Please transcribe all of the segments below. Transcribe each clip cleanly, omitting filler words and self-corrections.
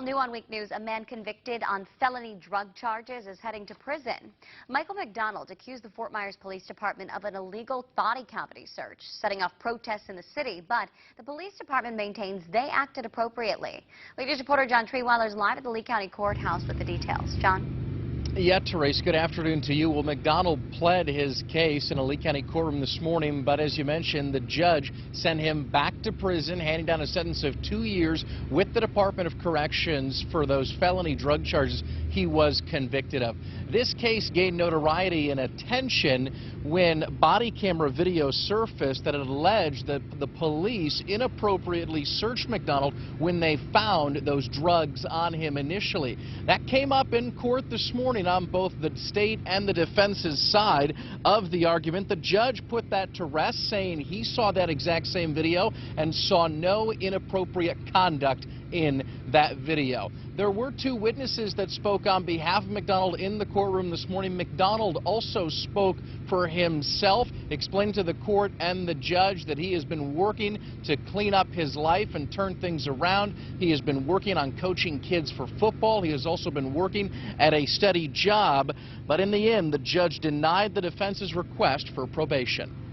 New on Week News, a man convicted on felony drug charges is heading to prison. Michael McDonald accused the Fort Myers Police Department of an illegal body cavity search, setting off protests in the city, but the police department maintains they acted appropriately. Week News reporter John Treeweiler is live at the Lee County Courthouse with the details. John? Yeah, Therese, good afternoon to you. Well, McDonald pled his case in a Lee County courtroom this morning, but as you mentioned, the judge sent him back to prison, handing down a sentence of 2 years with the Department of Corrections for those felony drug charges he was convicted of. This case gained notoriety and attention when body camera video surfaced that alleged that the police inappropriately searched McDonald when they found those drugs on him initially. That came up in court this morning on both the state and the defense's side of the argument. The judge put that to rest, saying he saw that exact same video and saw no inappropriate conduct in that video. There were 2 witnesses that spoke on behalf of McDonald in the courtroom this morning. McDonald also spoke for himself, explained to the court and the judge that he has been working to clean up his life and turn things around. He has been working on coaching kids for football. He has also been working at a steady job, but in the end, the judge denied the defense's request for probation.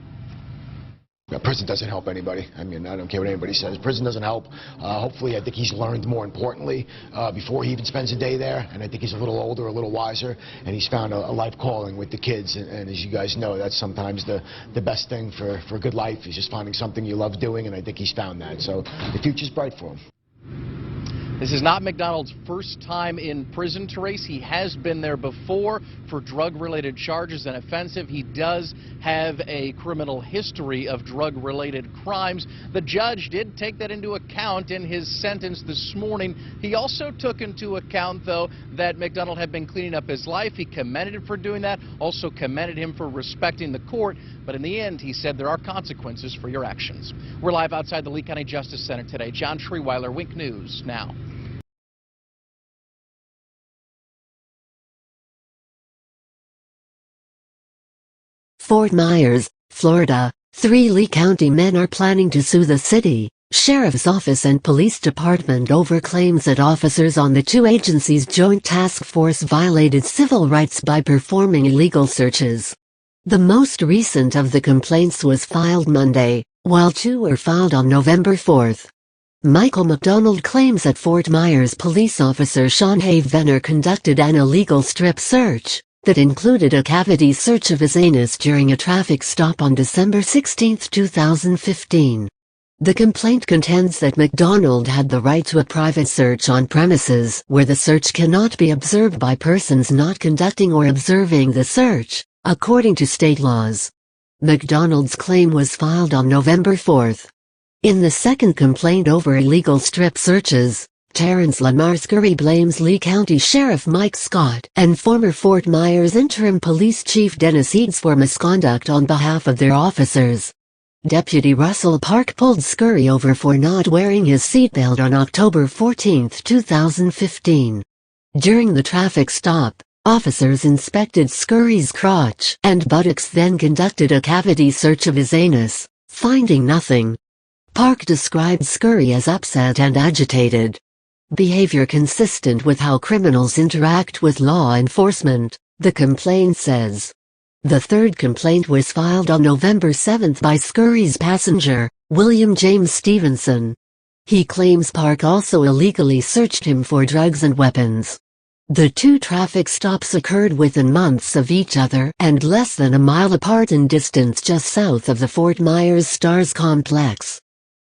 Prison doesn't help anybody. I mean, I don't care what anybody says. Prison doesn't help. Hopefully, I think he's learned more importantly before he even spends a day there. And I think he's a little older, a little wiser, and he's found a life calling with the kids. And as you guys know, that's sometimes the best thing for a good life is just finding something you love doing, and I think he's found that. So the future's bright for him. This is not McDonald's first time in prison, Therese. He has been there before for drug-related charges and offensive. He does have a criminal history of drug-related crimes. The judge did take that into account in his sentence this morning. He also took into account, though, that McDonald had been cleaning up his life. He commended him for doing that, also commended him for respecting the court. But in the end, he said there are consequences for your actions. We're live outside the Lee County Justice Center today. John Treeweiler, Wink News now. Fort Myers, Florida, 3 Lee County men are planning to sue the city, sheriff's office and police department over claims that officers on the 2 agencies' joint task force violated civil rights by performing illegal searches. The most recent of the complaints was filed Monday, while 2 were filed on November 4th. Michael McDonald claims that Fort Myers police officer Sean Venner conducted an illegal strip search that included a cavity search of his anus during a traffic stop on December 16, 2015. The complaint contends that McDonald had the right to a private search on premises where the search cannot be observed by persons not conducting or observing the search, according to state laws. McDonald's claim was filed on November 4th. In the second complaint over illegal strip searches, Terrence Lamar Scurry blames Lee County Sheriff Mike Scott and former Fort Myers Interim Police Chief Dennis Eads for misconduct on behalf of their officers. Deputy Russell Park pulled Scurry over for not wearing his seatbelt on October 14, 2015. During the traffic stop, officers inspected Scurry's crotch and buttocks, then conducted a cavity search of his anus, finding nothing. Park described Scurry as upset and agitated. Behavior consistent with how criminals interact with law enforcement, the complaint says. The third complaint was filed on November 7 by Scurry's passenger, William James Stevenson. He claims Park also illegally searched him for drugs and weapons. The 2 traffic stops occurred within months of each other and less than a mile apart in distance just south of the Fort Myers Stars complex.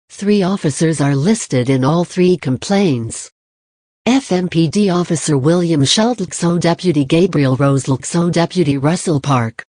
3 officers are listed in all 3 complaints. FMPD Officer William Schultz, Deputy Gabriel Rose, Deputy Russell Park.